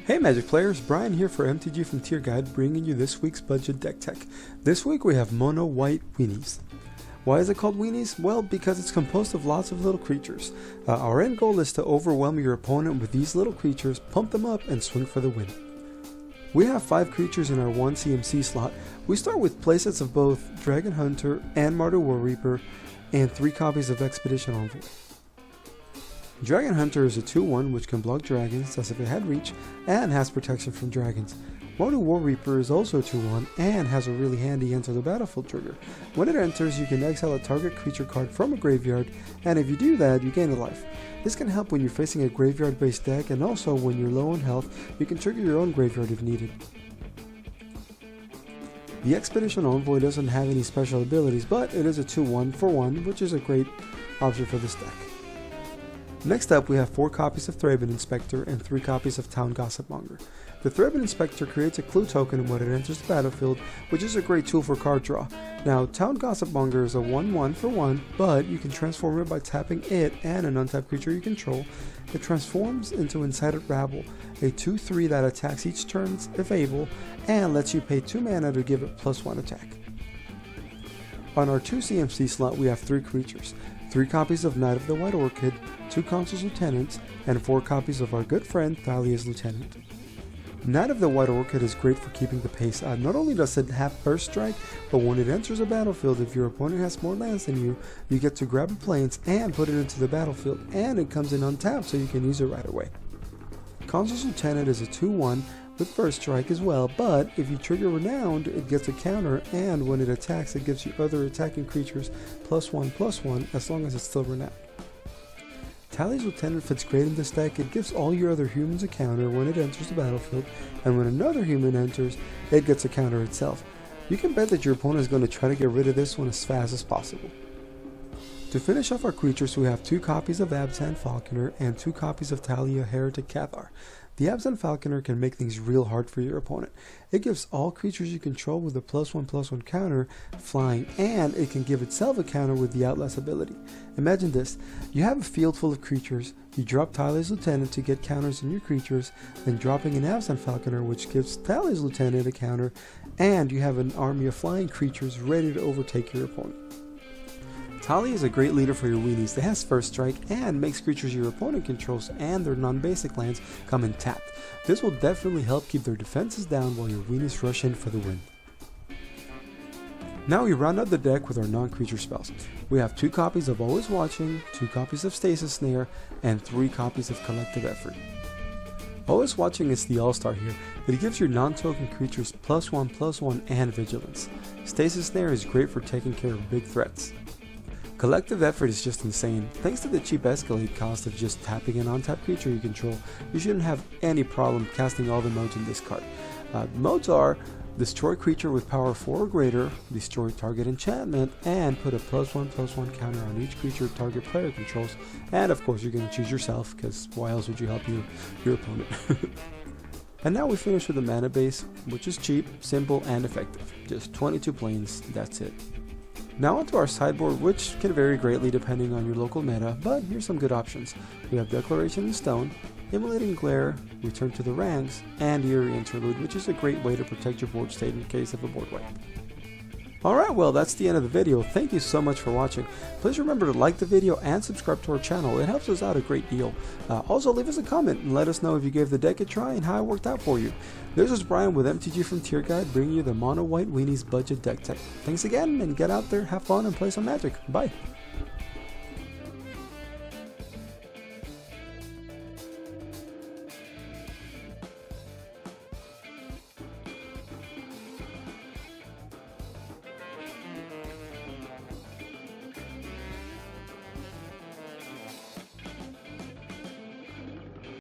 Hey Magic players, Brian here for MTGFrontierGuide, bringing you this week's budget deck tech. This week we have mono white Weenies. Why is it called Weenies? Well, because it's composed of lots of little creatures. Our end goal is to overwhelm your opponent with these little creatures, pump them up, and swing for the win. We have 5 creatures in our 1 CMC slot. We start with playsets of both Dragon Hunter and Mardu Woe-Reaper, and 3 copies of Expedition Envoy. Dragon Hunter is a 2-1 which can block dragons as if it had reach and has protection from dragons. Mardu Woe-Reaper is also a 2-1 and has a really handy enter the battlefield trigger. When it enters, you can exile a target creature card from a graveyard, and if you do that, you gain a life. This can help when you're facing a graveyard based deck, and also when you're low on health, you can trigger your own graveyard if needed. The Expedition Envoy doesn't have any special abilities, but it is a 2-1 for 1, which is a great option for this deck. Next up, we have 4 copies of Thraben Inspector and 3 copies of Town Gossipmonger. The Thraben Inspector creates a clue token when it enters the battlefield, which is a great tool for card draw. Now, Town Gossipmonger is a 1-1 for 1, but you can transform it by tapping it and an untapped creature you control. It transforms into Incited Rabble, a 2-3 that attacks each turn if able, and lets you pay 2 mana to give it +1 attack. On our 2 CMC slot, we have 3 creatures. 3 copies of Knight of the White Orchid, 2 Consul's Lieutenants, and 4 copies of our good friend Thalia's Lieutenant. Knight of the White Orchid is great for keeping the pace. Not only does it have First Strike, but when it enters a battlefield, if your opponent has more lands than you, you get to grab a Plains and put it into the battlefield, and it comes in untapped so you can use it right away. Consul's Lieutenant is a 2-1 with First Strike as well, but if you trigger Renowned, it gets a counter, and when it attacks, it gives you other attacking creatures +1/+1 as long as it's still Renowned. Thalia's Lieutenant fits great in this deck. It gives all your other humans a counter when it enters the battlefield, and when another human enters, it gets a counter itself. You can bet that your opponent is going to try to get rid of this one as fast as possible. To finish off our creatures, we have 2 copies of Abzan Falconer and 2 copies of Thalia, Heretic, Cathar. The Abzan Falconer can make things real hard for your opponent. It gives all creatures you control with a +1/+1 counter flying, and it can give itself a counter with the Outlast ability. Imagine this: you have a field full of creatures, you drop Thalia's Lieutenant to get counters in your creatures, then dropping an Abzan Falconer which gives Thalia's Lieutenant a counter, and you have an army of flying creatures ready to overtake your opponent. Thalia is a great leader for your Weenies. It has First Strike and makes creatures your opponent controls and their non-basic lands come in tapped. This will definitely help keep their defenses down while your Weenies rush in for the win. Now we round out the deck with our non-creature spells. We have 2 copies of Always Watching, 2 copies of Stasis Snare, and 3 copies of Collective Effort. Always Watching is the all-star here. It gives your non-token creatures +1/+1 and Vigilance. Stasis Snare is great for taking care of big threats. Collective Effort is just insane. Thanks to the cheap escalate cost of just tapping an untapped creature you control, you shouldn't have any problem casting all the modes in this card. The modes are destroy creature with power 4 or greater, destroy target enchantment, and put a +1/+1 counter on each creature target player controls, and of course you're going to choose yourself, because why else would you help your opponent? And now we finish with the mana base, which is cheap, simple, and effective. Just 22 planes, that's it. Now onto our sideboard, which can vary greatly depending on your local meta, but here's some good options. We have Declaration in Stone, Immolating Glare, Return to the Ranks, and Eerie Interlude, which is a great way to protect your board state in case of a board wipe. Alright, well that's the end of the video. Thank you so much for watching. Please remember to like the video and subscribe to our channel. It helps us out a great deal. Also leave us a comment and let us know if you gave the deck a try and how it worked out for you. This is Brian with MTGFrontierGuide, bringing you the mono white Weenies budget deck tech. Thanks again, and get out there, have fun, and play some Magic. Bye!